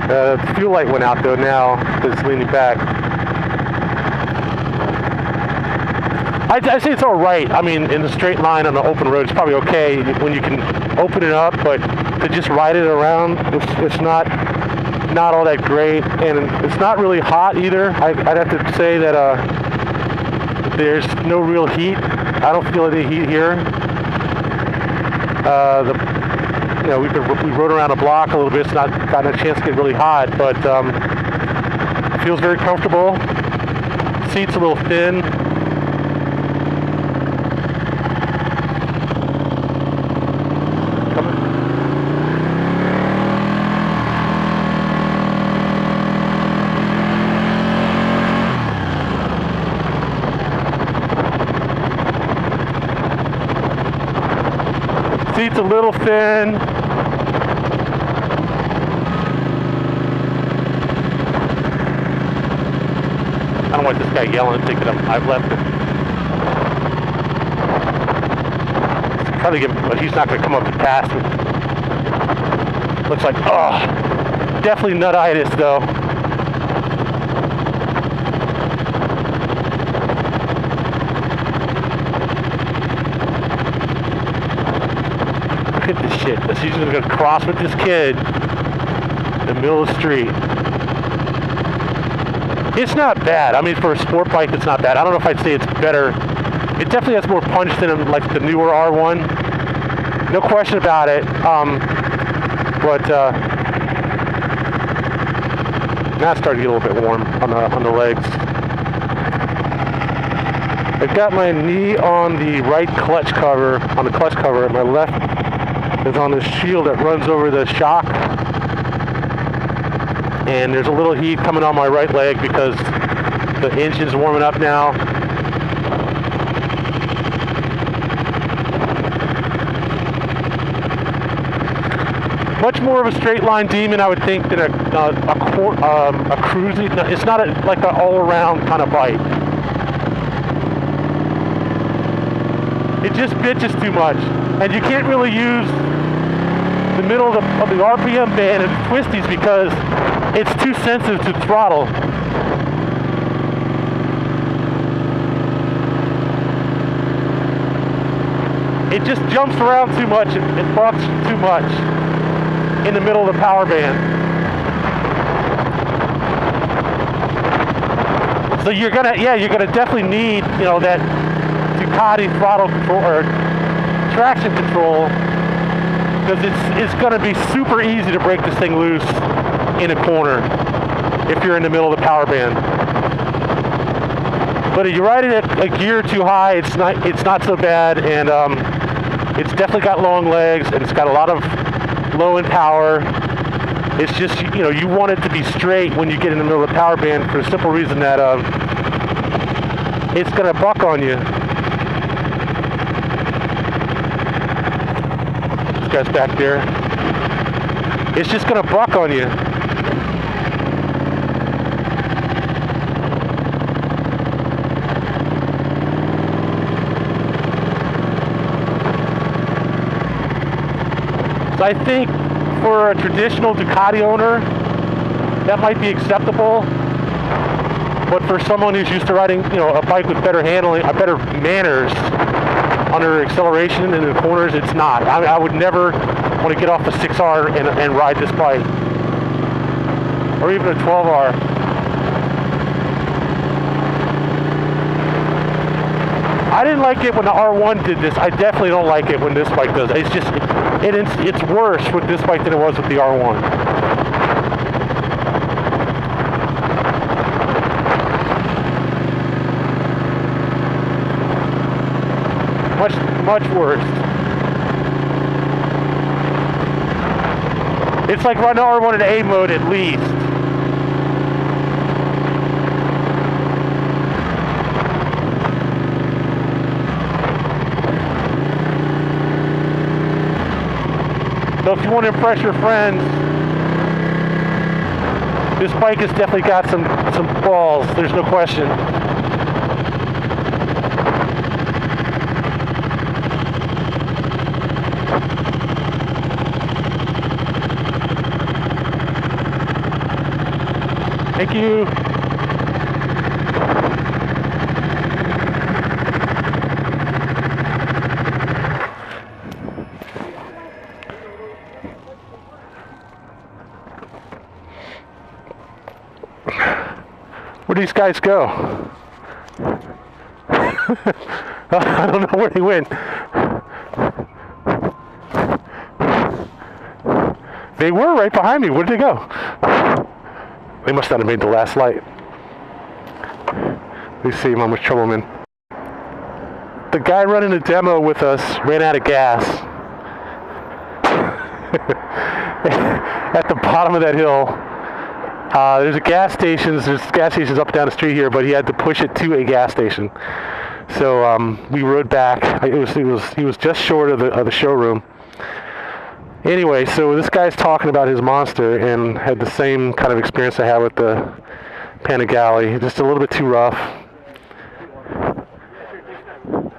The fuel light went out though now, because it's leaning back. I say it's all right. I mean, in the straight line on the open road, it's probably okay when you can open it up, but to just ride it around, it's not all that great, and it's not really hot either. I'd have to say that there's no real heat. I don't feel any heat here. We rode around the block a little bit. It's not gotten a chance to get really hot, but it feels very comfortable. Seat's a little thin. Seat's a little thin. I don't want this guy yelling and thinking I've left him. Trying to get him, but he's not going to come up and pass me. Looks like, oh, definitely nutitis though. Look at this shit. She's just going to cross with this kid in the middle of the street. It's not bad. I mean, for a sport bike, it's not bad. I don't know if I'd say it's better. It definitely has more punch than like the newer R1. No question about it. But now it's starting to get a little bit warm on the legs. I've got my knee on the right clutch cover, and my left is on the shield that runs over the shock. And there's a little heat coming on my right leg because the engine's warming up now. Much more of a straight line demon, I would think, than a cruising. It's not like an all-around kind of bike. It just bitches too much, and you can't really use the middle of the RPM band and twisties because it's too sensitive to throttle. It just jumps around too much. It bucks too much in the middle of the power band. So you're gonna definitely need, that Ducati throttle control or traction control, because it's gonna be super easy to break this thing loose in a corner if you're in the middle of the power band. But if you ride it at a gear too high, it's not so bad, and it's definitely got long legs, and it's got a lot of low in power. It's just, you want it to be straight when you get in the middle of the power band, for the simple reason that it's gonna buck on you. This guy's back there. It's just gonna buck on you. So I think for a traditional Ducati owner, that might be acceptable. But for someone who's used to riding, a bike with better handling, better manners under acceleration in the corners, it's not. I would never want to get off the 6R and ride this bike, or even a 12R. I didn't like it when the R1 did this. I definitely don't like it when this bike does. It's just, it's worse with this bike than it was with the R1. Much worse. It's like running R1 in A mode at least. So if you want to impress your friends, this bike has definitely got some balls, there's no question. Thank you. Where do these guys go? I don't know where they went. They were right behind me. Where did they go? They must not have made the last light. Let's see how much trouble I'm in. The guy running the demo with us ran out of gas. At the bottom of that hill. There's gas stations up and down the street here, but he had to push it to a gas station. So we rode back. He was just short of the showroom. Anyway, so this guy's talking about his monster and had the same kind of experience I had with the Panigale, just a little bit too rough. All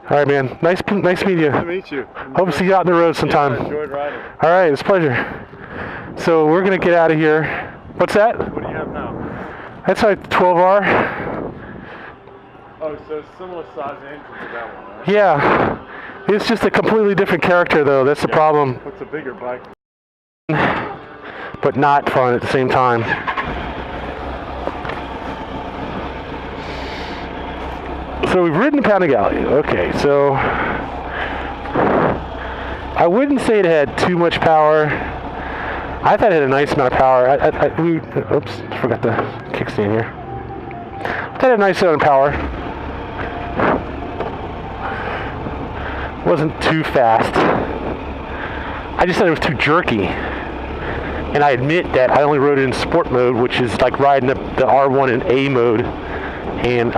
right, man. Nice meeting you. Nice to meet you. Hope to see you out on the road sometime. Yeah, I enjoyed riding. All right, it's a pleasure. So we're gonna get out of here. What's that? What do you have now? That's like 12R. Oh, so similar size engine to that one, right? Yeah. It's just a completely different character, though. That's the problem. What's a bigger bike? But not fun at the same time. So we've ridden the Panigale. Okay, so I wouldn't say it had too much power. I thought it had a nice amount of power. Oops, forgot the kickstand here. I thought it had a nice amount of power. Wasn't too fast. I just thought it was too jerky. And I admit that I only rode it in sport mode, which is like riding the R1 in A mode and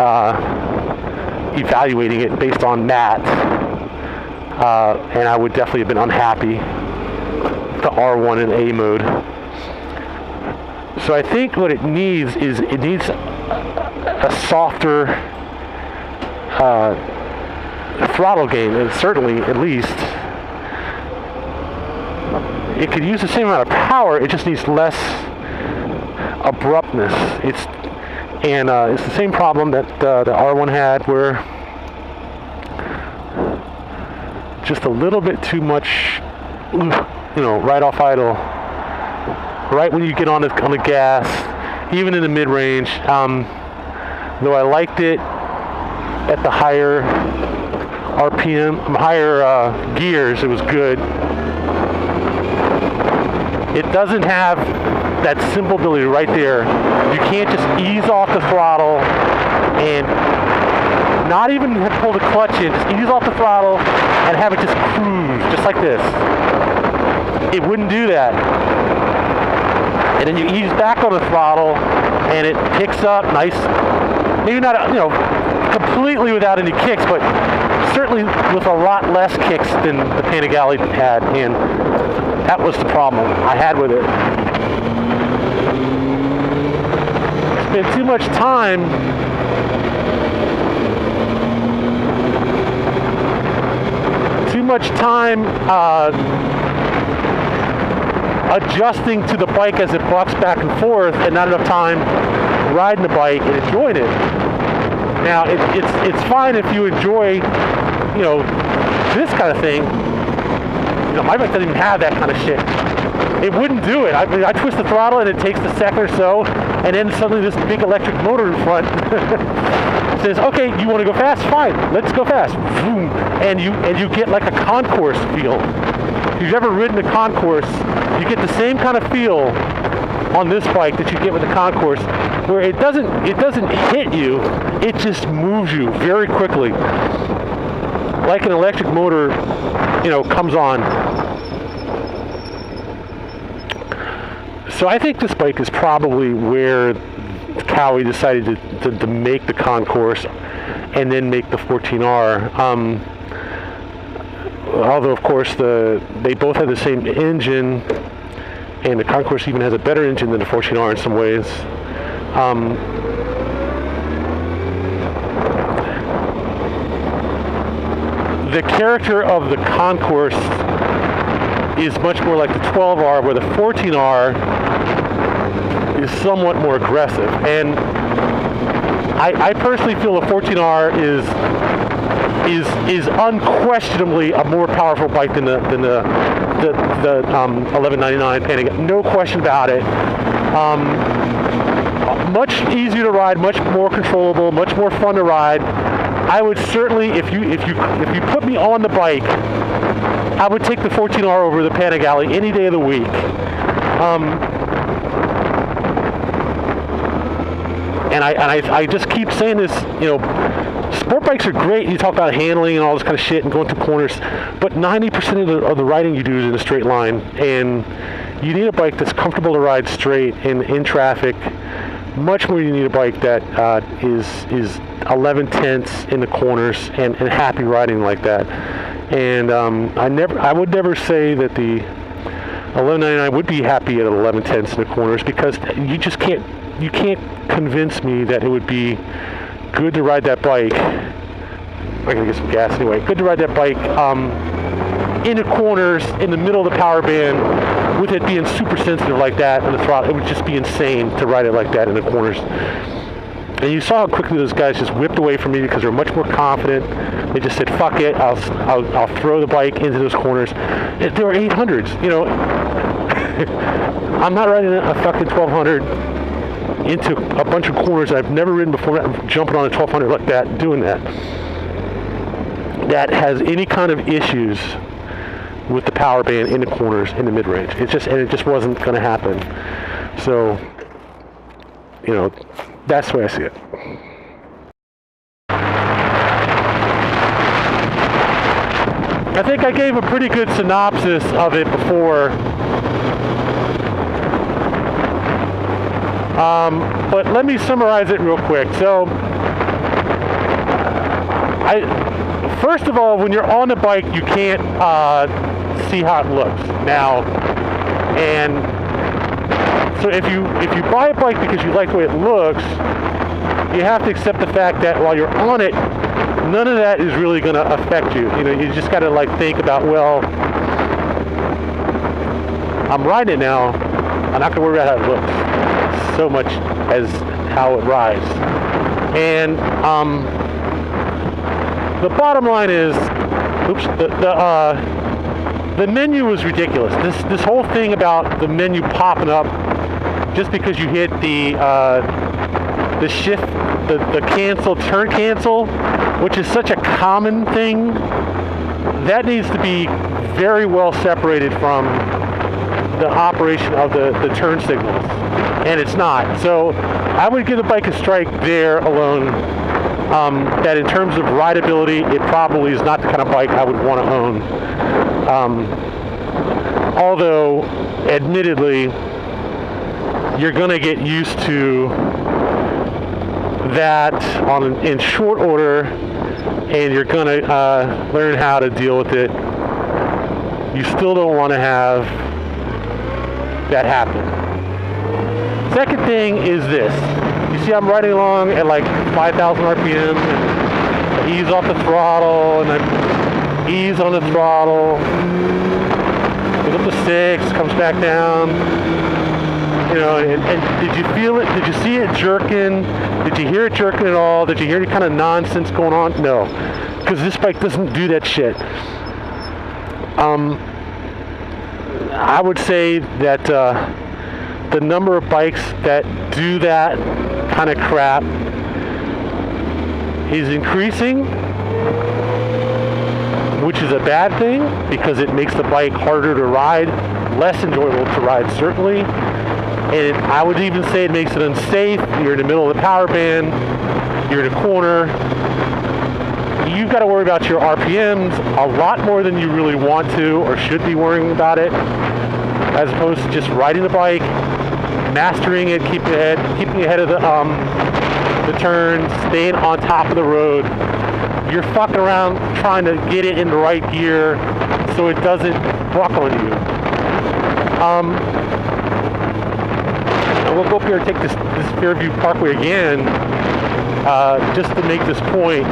evaluating it based on that. And I would definitely have been unhappy with the R1 in A mode. So I think what it needs is a softer throttle gain, and certainly, at least, it could use the same amount of power. It just needs less abruptness. It's the same problem that the R1 had, where just a little bit too much, right off idle, right when you get on the gas, even in the mid-range. Though I liked it at the higher RPM, higher gears, it was good. It doesn't have that simple ability right there. You can't just ease off the throttle and not even pull the clutch in, just ease off the throttle and have it just cruise, just like this. It wouldn't do that. And then you ease back on the throttle and it picks up nice, maybe not, completely without any kicks, but certainly with a lot less kicks than the Panigale had, and that was the problem I had with it. Spent too much time adjusting to the bike as it bucks back and forth, and not enough time riding the bike and enjoying it. Now, it's fine if you enjoy, this kind of thing. My bike doesn't even have that kind of shit. It wouldn't do it. I twist the throttle and it takes a second or so, and then suddenly this big electric motor in front says, "Okay, you want to go fast? Fine, let's go fast." Boom. And you get like a concourse feel. If you've ever ridden a concourse, you get the same kind of feel on this bike that you get with the concourse, where it doesn't hit you, it just moves you very quickly, like an electric motor, comes on. So I think this bike is probably where Cowie decided to make the concourse and then make the 14R. Although of course they both have the same engine, and the concourse even has a better engine than the 14R in some ways. The character of the concourse is much more like the 12R, where the 14R is somewhat more aggressive. And I personally feel the 14R is unquestionably a more powerful bike than the 1199 Panigale. No question about it. Much easier to ride, much more controllable, much more fun to ride. I would certainly, if you put me on the bike, I would take the 14R over the Panigale any day of the week. And I just keep saying this, sport bikes are great. You talk about handling and all this kind of shit and going through corners, but 90% of the riding you do is in a straight line, and you need a bike that's comfortable to ride straight and in traffic. Much more you need a bike that is 11/10ths in the corners and happy riding like that. And I would never say that the 1199 would be happy at 11/10ths in the corners, because you can't convince me that it would be good to ride that bike. I'm gonna get some gas anyway. Good to ride that bike in the corners, in the middle of the power band, with it being super sensitive like that on the throttle. It would just be insane to ride it like that in the corners. And you saw how quickly those guys just whipped away from me because they're much more confident. They just said, "Fuck it, I'll throw the bike into those corners." There were 800s, I'm not riding a fucking 1200 into a bunch of corners I've never ridden before, jumping on a 1200 like that, doing that. That has any kind of issues with the power band in the corners, in the mid-range. It just wasn't going to happen. So, that's the way I see it. I think I gave a pretty good synopsis of it before. But let me summarize it real quick. So, first of all, when you're on the bike, you can't see how it looks now. And so if you buy a bike because you like the way it looks, you have to accept the fact that while you're on it, none of that is really going to affect you. You just got to think about, well, I'm riding it now. I'm not going to worry about how it looks so much as how it rides. And the bottom line is, the menu was ridiculous. This whole thing about the menu popping up just because you hit the shift, the cancel, turn cancel, which is such a common thing, that needs to be very well separated from the operation of the turn signals, and it's not. So I would give the bike a strike there alone. That in terms of rideability, it probably is not the kind of bike I would want to own. Although, admittedly, you're going to get used to that in short order, and you're going to learn how to deal with it. You still don't want to have that happen. Second thing is this. You see I'm riding along at 5,000 RPM, and I ease off the throttle, and I ease on the throttle, goes up to 6, comes back down, and did you feel it? Did you see it jerking? Did you hear it jerking at all? Did you hear any kind of nonsense going on? No, because this bike doesn't do that shit. I would say that the number of bikes that do that kind of crap is increasing, which is a bad thing because it makes the bike harder to ride, less enjoyable to ride certainly, and I would even say it makes it unsafe. You're in the middle of the power band, you're in a corner, you've got to worry about your RPMs a lot more than you really want to or should be worrying about it, as opposed to just riding the bike, mastering it, keeping ahead of the turns, staying on top of the road. You're fucking around trying to get it in the right gear so it doesn't buck on you. And we'll go up here and take this Fairview Parkway again, just to make this point.